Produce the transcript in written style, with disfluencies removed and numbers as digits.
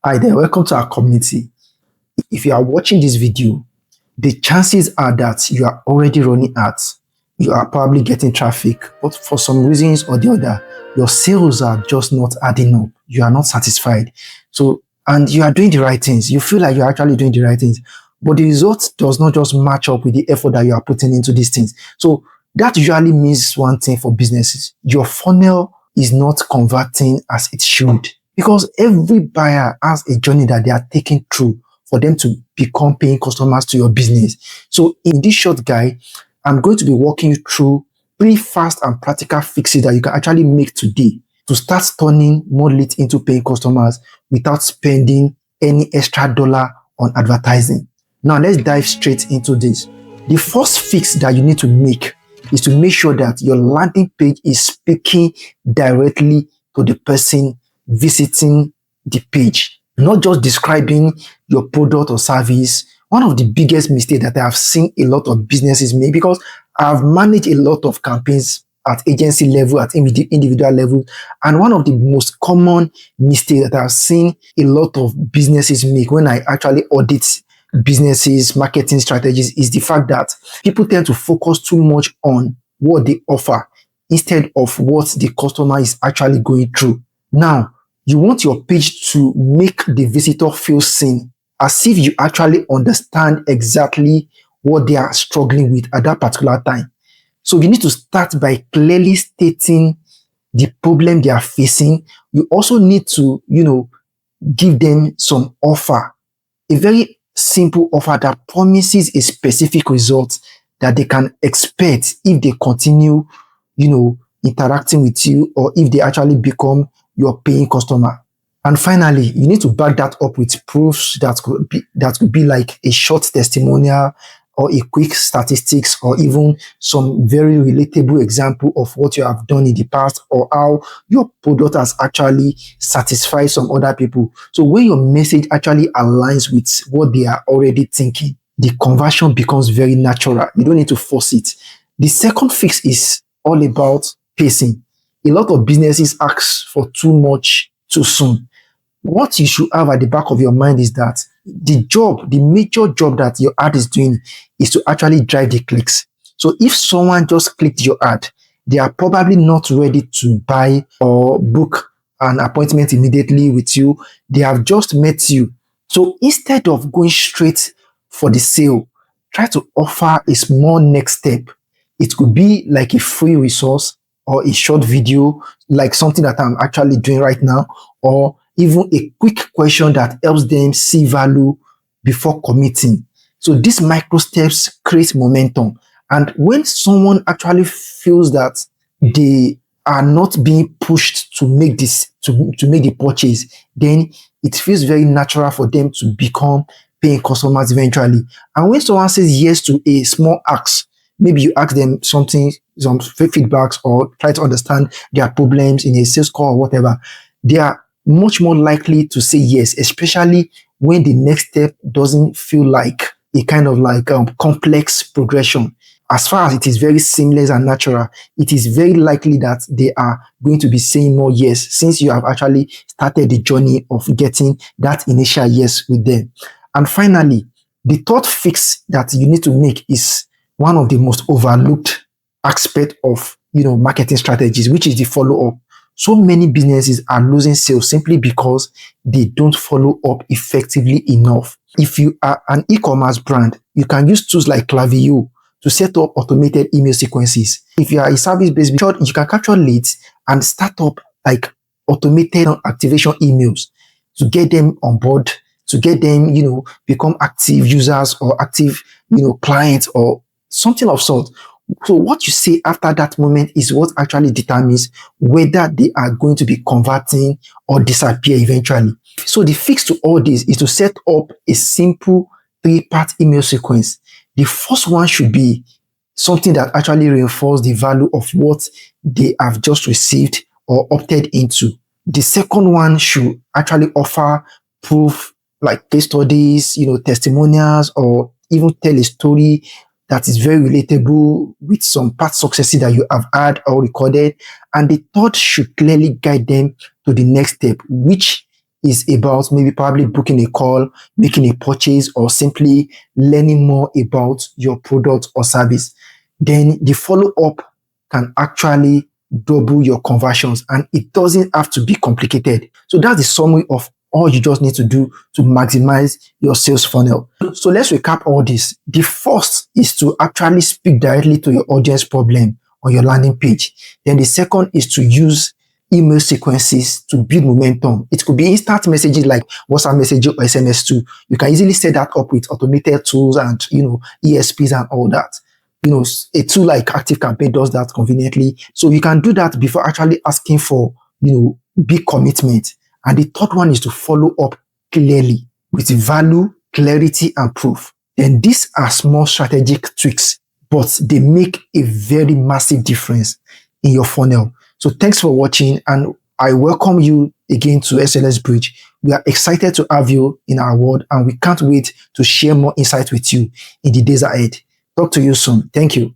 Hi there, welcome to our community. If you are watching this video, the chances are that you are already running ads. You are probably getting traffic, but for some reasons or the other, your sales are just not adding up. You are not satisfied. And you are doing the right things. You feel like you're actually doing the right things, but the result does not just match up with the effort that you are putting into these things. So that usually means one thing for businesses. Your funnel is not converting as it should, because every buyer has a journey that they are taking through for them to become paying customers to your business. So in this short guide, I'm going to be walking you through 3 fast and practical fixes that you can actually make today to start turning more leads into paying customers without spending any extra dollar on advertising. Now let's dive straight into this. The first fix that you need to make is to make sure that your landing page is speaking directly to the person visiting the page, not just describing your product or service. One of the biggest mistakes that I have seen a lot of businesses make, because I've managed a lot of campaigns at agency level, at individual level, and one of the most common mistakes that I've seen a lot of businesses make when I actually audit businesses, marketing strategies, is the fact that people tend to focus too much on what they offer instead of what the customer is actually going through. Now, you want your page to make the visitor feel seen, as if you actually understand exactly what they are struggling with at that particular time. So you need to start by clearly stating the problem they are facing. You also need to, give them some offer, a very simple offer that promises a specific result that they can expect if they continue, interacting with you, or if they actually become your paying customer. And finally, you need to back that up with proofs that could be like a short testimonial or a quick statistics, or even some very relatable example of what you have done in the past, or how your product has actually satisfied some other people. So when your message actually aligns with what they are already thinking, the conversion becomes very natural. You don't need to force it. The second fix is all about pacing. A lot of businesses ask for too much too soon. What you should have at the back of your mind is that the major job that your ad is doing is to actually drive the clicks. So if someone just clicked your ad, they are probably not ready to buy or book an appointment immediately with you. They have just met you. So instead of going straight for the sale, try to offer a small next step. It could be like a free resource, or a short video, like something that I'm actually doing right now, or even a quick question that helps them see value before committing. So these micro steps create momentum. And when someone actually feels that they are not being pushed to make to make the purchase, then it feels very natural for them to become paying customers eventually. And when someone says yes to a small ask, maybe you ask them something, some feedbacks, or try to understand their problems in a sales call or whatever, they are much more likely to say yes, especially when the next step doesn't feel like a kind of like complex progression. As far as it is very seamless and natural, it is very likely that they are going to be saying more yes, since you have actually started the journey of getting that initial yes with them. And finally, the third fix that you need to make is one of the most overlooked aspect of marketing strategies, which is the follow-up. So many businesses are losing sales simply because they don't follow up effectively enough. If you are an e-commerce brand, you can use tools like Klaviyo to set up automated email sequences. If you are a service-based business, you can capture leads and start up like automated activation emails to get them on board, to get them, become active users or active, clients or something of sort. So what you say after that moment is what actually determines whether they are going to be converting or disappear eventually. So the fix to all this is to set up a simple 3-part email sequence. The first one should be something that actually reinforces the value of what they have just received or opted into. The second one should actually offer proof, like case studies, testimonials, or even tell a story that is very relatable with some past successes that you have had or recorded. And the third should clearly guide them to the next step, which is about maybe probably booking a call, making a purchase, or simply learning more about your product or service, then the follow up can actually double your conversions, and it doesn't have to be complicated. So that's the summary of all you just need to do to maximize your sales funnel. So let's recap all this. The first is to actually speak directly to your audience problem on your landing page. Then the second is to use email sequences to build momentum. It could be instant messages like WhatsApp messaging or SMS too. You can easily set that up with automated tools and ESPs and all that. A tool like ActiveCampaign does that conveniently. So you can do that before actually asking for big commitment. And the third one is to follow up clearly with value, clarity, and proof. And these are small strategic tweaks, but they make a very massive difference in your funnel. So thanks for watching, and I welcome you again to SLS Bridge. We are excited to have you in our world, and we can't wait to share more insight with you in the days ahead. Talk to you soon. Thank you.